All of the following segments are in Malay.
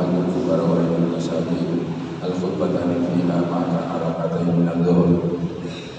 وأخرج الفقراء والمساكين الخطبتان فيها مع ركعتين من الظهر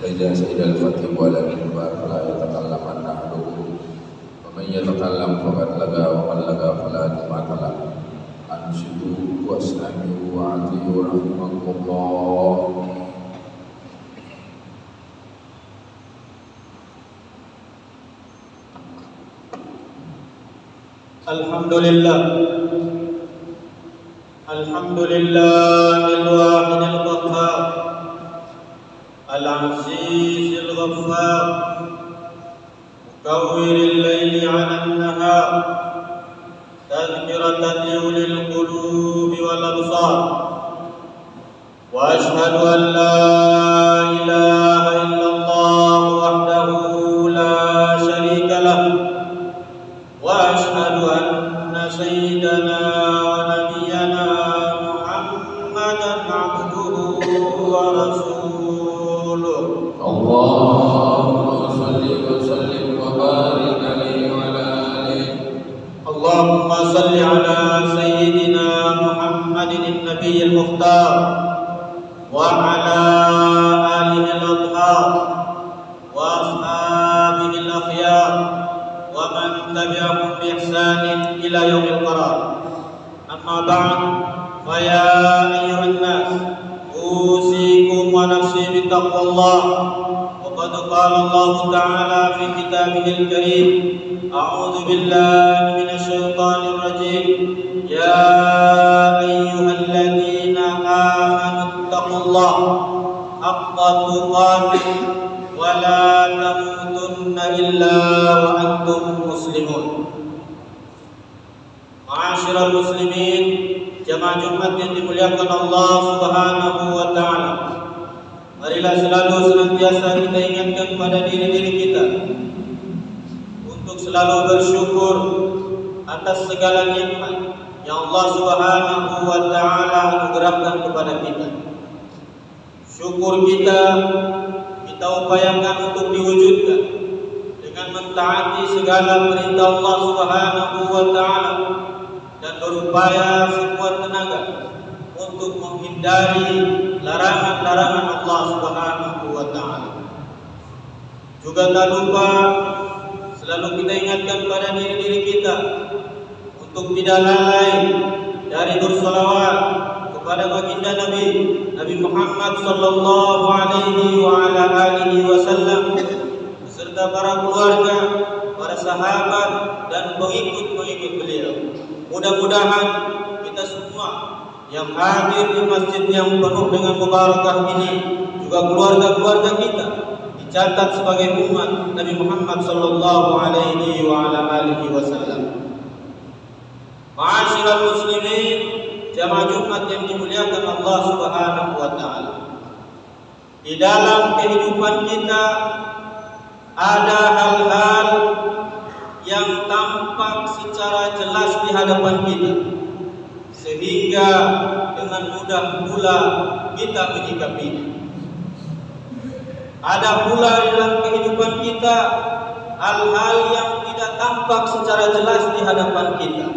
فإذا سئل الخطيب على المنبر فلا يتكلمن أحدكم ومن يتكلم فقد لغى ومن لغى فلا جمعة له أنصتوا واستمعوا وأطيعوا رحمكم الله. Alhamdulillah الواحد القهار العزيز الغفار مكور الليل على النهار تذكرة لأولي القلوب والأبصار وأشهد أن لا إله إلا الله وحده لا شريك له وأشهد أن سيدنا ونبينا محمدا عبده ورسوله. اللهم صل وسلم وبارك عليه وعلى آله. اللهم صل على سيدنا محمد النبي المختار وعلى آله الأطهار وأصحابه الأخيار ومن تبعهم بإحسان إلى يوم القرار. أما بعد فيا أيها الناس أوصيكم ونفسي بتقوى الله. وقد قال الله تعالى في كتابه الكريم: أعوذ بالله من الشيطان الرجيم. يا أيها الذين آمنوا اتقوا الله حق تقاته ولا تموتن إلا وأنتم مسلمون. Ma'asyiral muslimin, jamaah Jumat yang dimuliakan Allah Subhanahu wa taala. Marilah selalu senantiasa kita ingatkan pada diri-diri kita untuk selalu bersyukur atas segala nikmat yang Allah Subhanahu wa taala anugerahkan kepada kita. Syukur kita upayakan untuk diwujudkan dengan mentaati segala perintah Allah Subhanahu wa taala dan berupaya sekuat tenaga untuk menghindari larangan-larangan Allah Subhanahu wa taala. Juga tak lupa selalu kita ingatkan pada diri-diri kita untuk tidak lalai dari bersolawat kepada baginda Nabi Muhammad sallallahu alaihi wa ala alihi wasallam beserta para keluarga, para sahabat dan pengikut-pengikut beliau. Mudah-mudahan kita semua yang hadir di masjid yang penuh dengan mubarakah ini, juga keluarga-keluarga kita, dicatat sebagai umat Nabi Muhammad sallallahu alaihi wa ala alihi wasallam. Ma'asyiral muslimin, jamaah Jumat yang dimuliakan Allah Subhanahu wa taala. Di dalam kehidupan kita ada hal-hal yang tampak secara jelas di hadapan kita, sehingga dengan mudah pula kita menyikapinya. Ada pula dalam kehidupan kita hal-hal yang tidak tampak secara jelas di hadapan kita,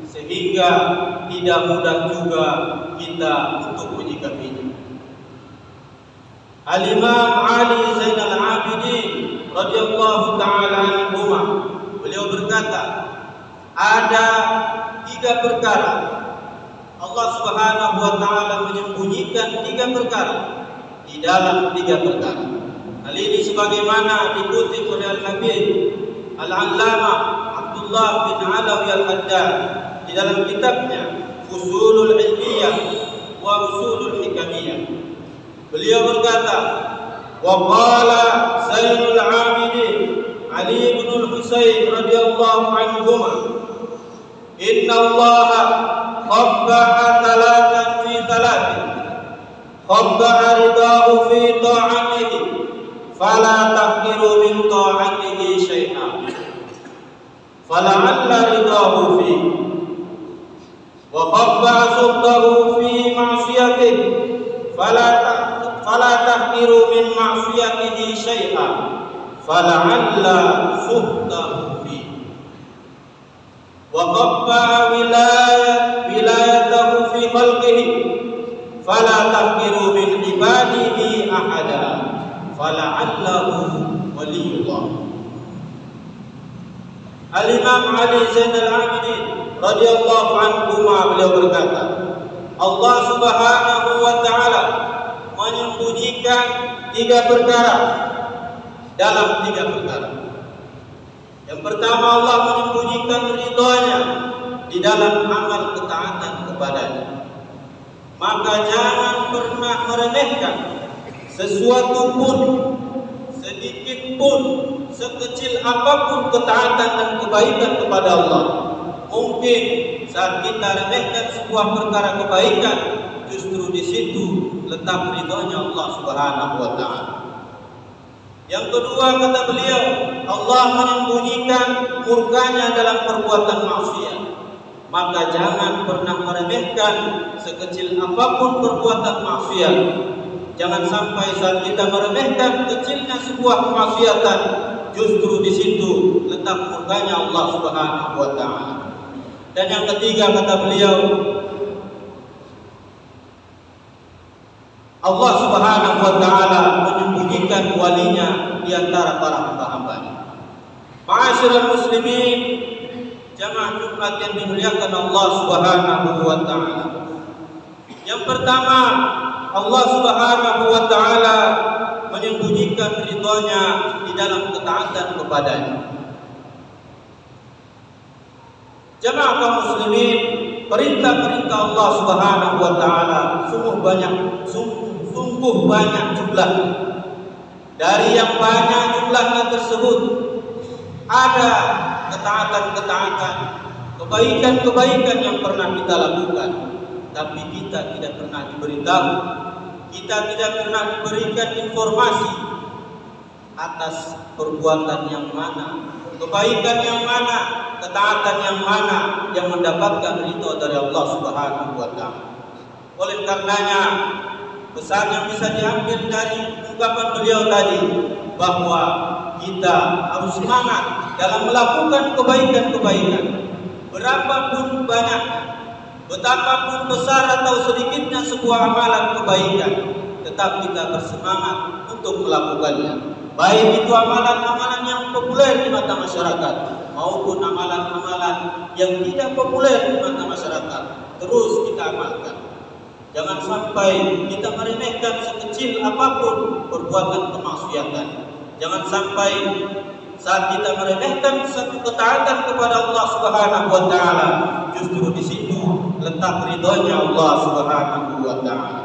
sehingga tidak mudah juga kita untuk menyikapinya. Al-Imam Ali Zainal Abidin radhiyallahu ta'ala anhu, beliau berkata, ada 3 perkara Allah Subhanahu wa taala menyembunyikan 3 perkara di dalam 3 perkara. Hal ini sebagaimana dikutip oleh Al-Habib Al-Allamah Abdullah bin Alawi Al-Haddad di dalam kitabnya Usulul Ilmiyah wa Usulul Hikamiyah. Beliau berkata, wa qala Zainul Abidin Ali bin Al-Husayn radhiyallahu anhuma, inna Allah khabba'a thalathan fi thalathin, khabba'a ridahu fi ta'atihi, fala tahqiru min ta'atihi syai'an, fala'alla ridahu fi, wa khabba'a suhdahu fi ma'siyatihi, fala tahqiru min ma'siyatihi syai'an, fala'alla suhdahu fi, wa qabba'a wilayatahu khalqihi fala tahqiru min ibadihi ahada fala'allahu waliyullah. Al-Imam Ali Zainal Abidin radhiyallahu anhu beliau berkata, Allah Subhanahu wa taala menyembunyikan 3 perkara dalam 3 perkara. Yang pertama, Allah menyembunyikan ridhonya di dalam amal ketaatan kepadanya. Maka jangan pernah meremehkan sesuatu pun, sedikit pun, sekecil apapun ketaatan dan kebaikan kepada Allah. Mungkin saat kita remehkan sebuah perkara kebaikan, justru di situ letak ridhonya Allah Subhanahu wa taala. Yang kedua, kata beliau, Allah menyembunyikan murkanya dalam perbuatan maksiat. Maka jangan pernah meremehkan sekecil apapun perbuatan maksiat. Jangan sampai saat kita meremehkan kecilnya sebuah kemaksiatan, justru di situ letak murkanya Allah Subhanahu wa taala. Dan yang ketiga, kata beliau, Allah Subhanahu wa taala menyembunyikan walinya di antara para hamba-hambanya. Ma'asyiral muslimin, jamaah Jumat yang dimuliakan Allah Subhanahu wa taala. Yang pertama, Allah Subhanahu wa taala menyembunyikan ridhonya di dalam ketaatan kepadanya. Jamaah kaum muslimin, perintah-perintah Allah Subhanahu wa taala sungguh banyak jumlahnya. Dari yang banyak jumlahnya tersebut ada ketaatan-ketaatan, kebaikan-kebaikan yang pernah kita lakukan, tapi kita tidak pernah diberitahu, kita tidak pernah diberikan informasi atas perbuatan yang mana, kebaikan yang mana, ketaatan yang mana yang mendapatkan ridho dari Allah Subhanahu wa taala. Oleh karenanya, pesan yang bisa diambil dari ungkapan beliau tadi, bahwa kita harus semangat dalam melakukan kebaikan-kebaikan, berapapun banyaknya, betapapun besar atau sedikitnya sebuah amalan kebaikan, tetap kita bersemangat untuk melakukannya. Baik itu amalan-amalan yang populer di mata masyarakat maupun amalan-amalan yang tidak populer di mata masyarakat, terus kita amalkan. Jangan sampai kita meremehkan sekecil apapun perbuatan kemaksiatan. Jangan sampai saat kita meremehkan satu ketaatan kepada Allah Subhanahu wa taala, justru di situ letak ridhonya Allah Subhanahu wa taala.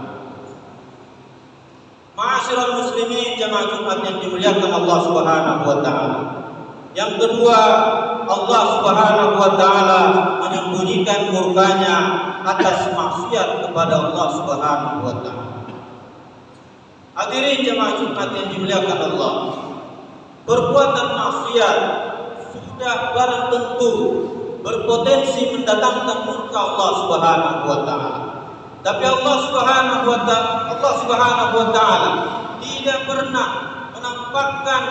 Ma'asyiral muslimin, jamaah Jumat yang dimuliakan Allah Subhanahu wa taala. Yang kedua, Allah Subhanahu wa taala menyembunyikan murkanya atas maksiat kepada Allah Subhanahu wa taala. Hadirin jamaah Jumat yang dimuliakan Allah, perbuatan maksiat sudah barang tentu berpotensi mendatangkan murka Allah Subhanahu wa taala. Tapi Allah Subhanahu wa taala tidak pernah menampakkan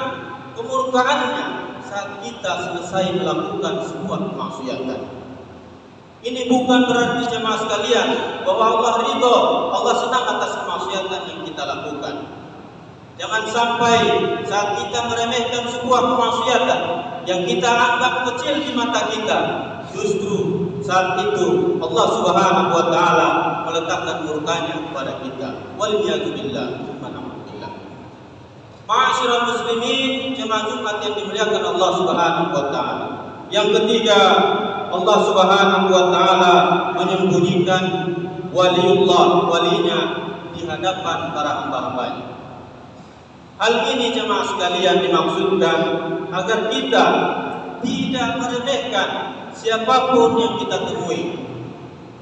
kemurkaannya saat kita selesai melakukan sebuah kemaksiatan. Ini bukan berarti jemaah sekalian bahwa Allah ridho, Allah senang atas kemaksiatan yang kita lakukan. Jangan sampai saat kita meremehkan sebuah kemaksiatan yang kita anggap kecil di mata kita, justru saat itu Allah Subhanahu wa taala meletakkan murkanya kepada kita. Waliyadzubillah, subhanallah. Ma'asyiral muslimin, jemaah Jumat yang dimuliakan Allah Subhanahu wa taala. Yang ketiga, Allah Subhanahu wa taala menyembunyikan waliullah, walinya di hadapan para hamba-hambanya. Hal ini jemaah sekalian dimaksudkan agar kita tidak meremehkan siapapun yang kita temui.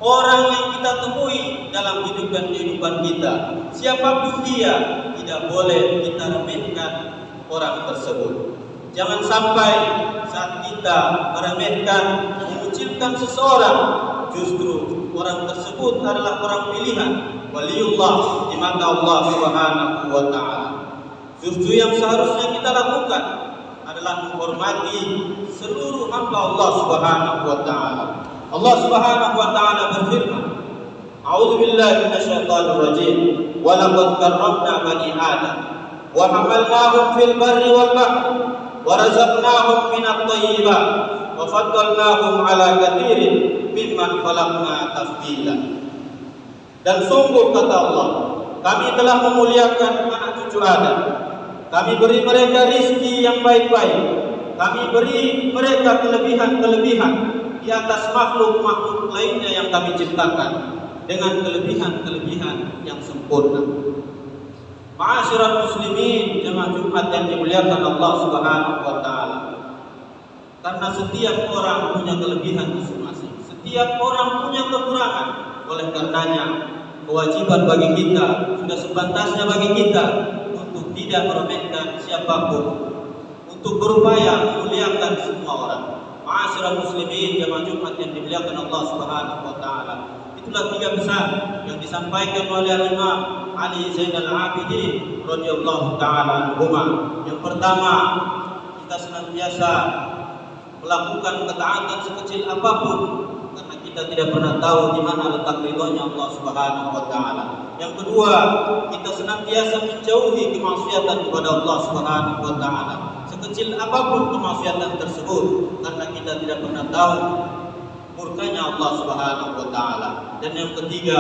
Orang yang kita temui dalam hidup dan kehidupan kita, siapapun dia, tidak boleh kita remehkan orang tersebut. Jangan sampai saat kita meremehkan, mengucilkan seseorang, justru orang tersebut adalah orang pilihan, waliullah di mata Allah Subhanahu wa taala. Justru yang seharusnya kita lakukan adalah menghormati seluruh hamba Allah Subhanahu wa taala. Allah Subhanahu wa taala berfirman, A'udzu billahi minasyaitonir rajim. Wa laqad karramna bani Adam wa hamalnahum fil barri wal bahri wa razaqnahum minat thayyibat wa faddalnahum ala katsirin mimman khalaqna tafdila. Dan sungguh kata Allah, kami telah memuliakan anak cucu Adam. Kami beri mereka rizki yang baik-baik. Kami beri mereka kelebihan-kelebihan di atas makhluk-makhluk lainnya yang kami ciptakan dengan kelebihan-kelebihan yang sempurna. Ma'asyiral muslimin, jemaah Jumat yang dimuliakan Allah Subhanahu wa taala. Karena setiap orang punya kelebihan masing-masing. Setiap orang punya kekurangan. Oleh karenanya, kewajiban bagi kita, sudah sepantasnya bagi kita untuk tidak meremehkan siapapun, untuk berupaya memuliakan semua orang. Ma'asyiral muslimin, jemaah Jumat yang dimuliakan Allah Subhanahu wa taala. Itulah 3 besar yang disampaikan oleh Imam Ali Zainal Abidin radhiyallahu taala anhu. Yang pertama, kita senantiasa melakukan ketaatan sekecil apapun, karena kita tidak pernah tahu di mana letak ridhonya Allah Subhanahu wa taala. Yang kedua, kita senantiasa menjauhi kemaksiatan kepada Allah Subhanahu wa taala. Sekecil apapun kemaksiatan tersebut, karena kita tidak pernah tahu murkanya Allah Subhanahu wa taala. Dan yang ketiga,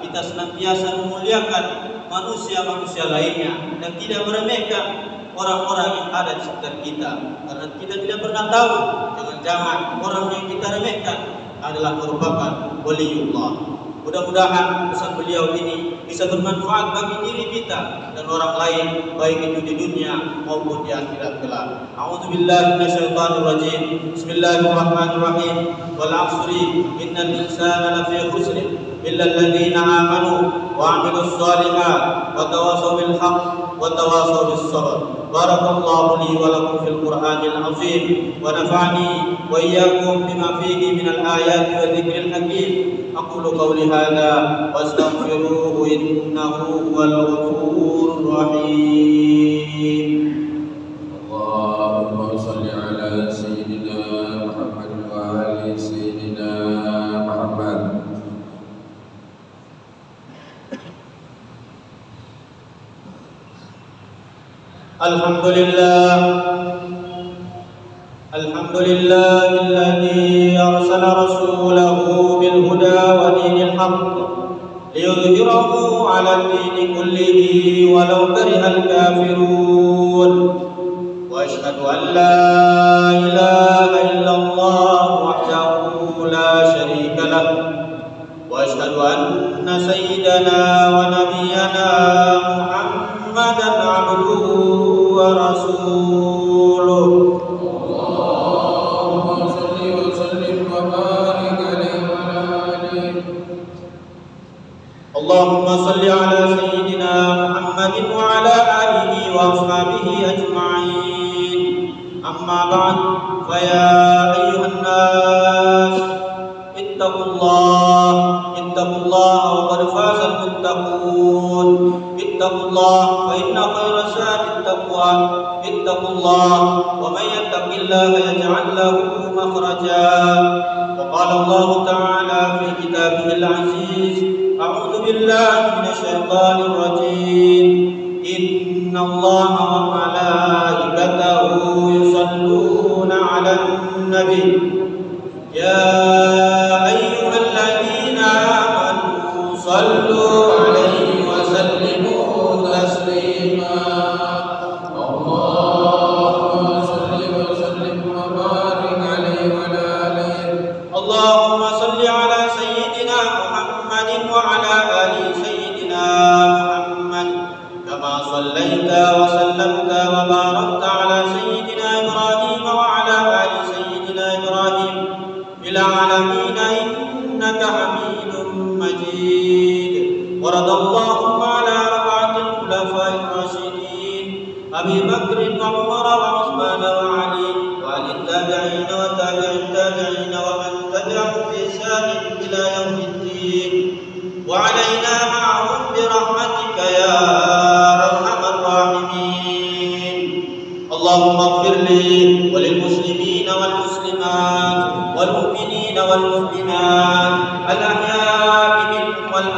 kita senantiasa memuliakan manusia-manusia lainnya dan tidak meremehkan orang-orang yang ada di sekitar kita, karena kita tidak pernah tahu, jangan-jangan orang yang kita remehkan adalah merupakan waliullah. Mudah-mudahan pesan beliau ini bisa bermanfaat bagi diri kita dan orang lain, baik itu di dunia maupun di akhirat kelak. A'udzu billahi minasyaitonir rajim. Bismillahirrahmanirrahim. Wal 'asri innal insana lafi khusr illa alladziina aamanu wa 'amilus shalihat wa tawassaw bil haqq wa tawassaw bis sabr. Barakallahu li wa lakum fil Qur'anil 'azim wa nafa'ani wa iyyakum bima fihi minal ayati wa dzikril hakim. Aqulu qawli hadza wastaghfiruhu innahu huwal ghafurur rahim. Allahumma shalli ala sayyidina Muhammad wa ali sayyidina Muhammad. Alhamdulillahilladzi arsala rasulahu bil huda wa dinil haqq liyudhhirahu 'ala ad-dini kullihi walau karihal kafirun. Wa asyhadu an la ilaha illallah wahdahu la syarika lah. Wa asyhadu anna sayyidana wa nabiyyana Muhammadan 'abduhu wa rasuluh. Allahumma salli ala sayyidina Muhammadin wa ala alihi wa ashabihi ajma'in. Amma ba'd, fa ya ayyuhan nas ittaqullaha wa qad faza al-muttaqun. Ittaqullaha fa inna khayra zadi at-taqwa. Ittaqullaha wa man yattaqillaha yaj'al lahu makhraja. Wa qala Allah ta'ala fi kitabihil 'aziz. A'udzu billahi minasyaitonir rajim. Innallaha wa malaikatahu yusholluna 'alan nabi. Ya ayyuhalladzina amanu shallu 'alaihi wa sallimu taslima. Allahumma shalli wa sallim wa barik 'alaihi wa ala alihi. Allahumma shalli 'ala sayyidina Muhammadin wa 'ala ali sayyidina Muhammad kama shallaita wa sallamta wa barakta 'ala sayyidina Ibrahim wa 'ala ali sayyidina Ibrahim fil 'alamin innaka Hamidum Majid. Wa radallahu 'ala arba'atil khulafa'ir rasyidin Abi Bakr wa Umar wa Uthman wa Ali wa al-tabi'in wa tabi'it tabi'in wa man tabi'ahum bi ihsan ila yaumiddin. Wa 'alaina ma'ahum bi rahmatika ya arhamar rahimin. Allahumma ighfir li wa lil muslimina wal muslimat wal mu'minina wal mu'minat al ahya'i minhum wal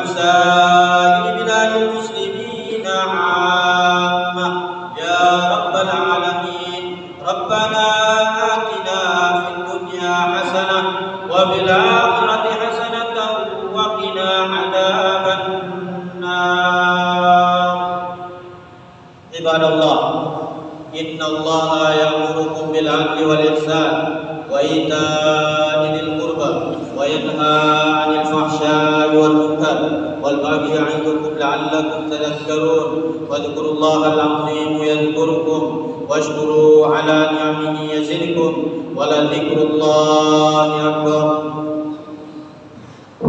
سائر بلاد المسلمين عامة يا رب العالمين. ربنا آتنا في الدنيا حسنة وفي الآخرة حسنة وقنا عذاب النار. عباد الله، إن الله يأمركم بالعدل والإحسان وإيتاء ذي القربى وينهى عن الفحشاء والمنكر والبغي يعظكم لعلكم تذكرون. واذكروا الله العظيم يذكركم واشكروا على نعمه يزدكم ولذكر الله أكبر.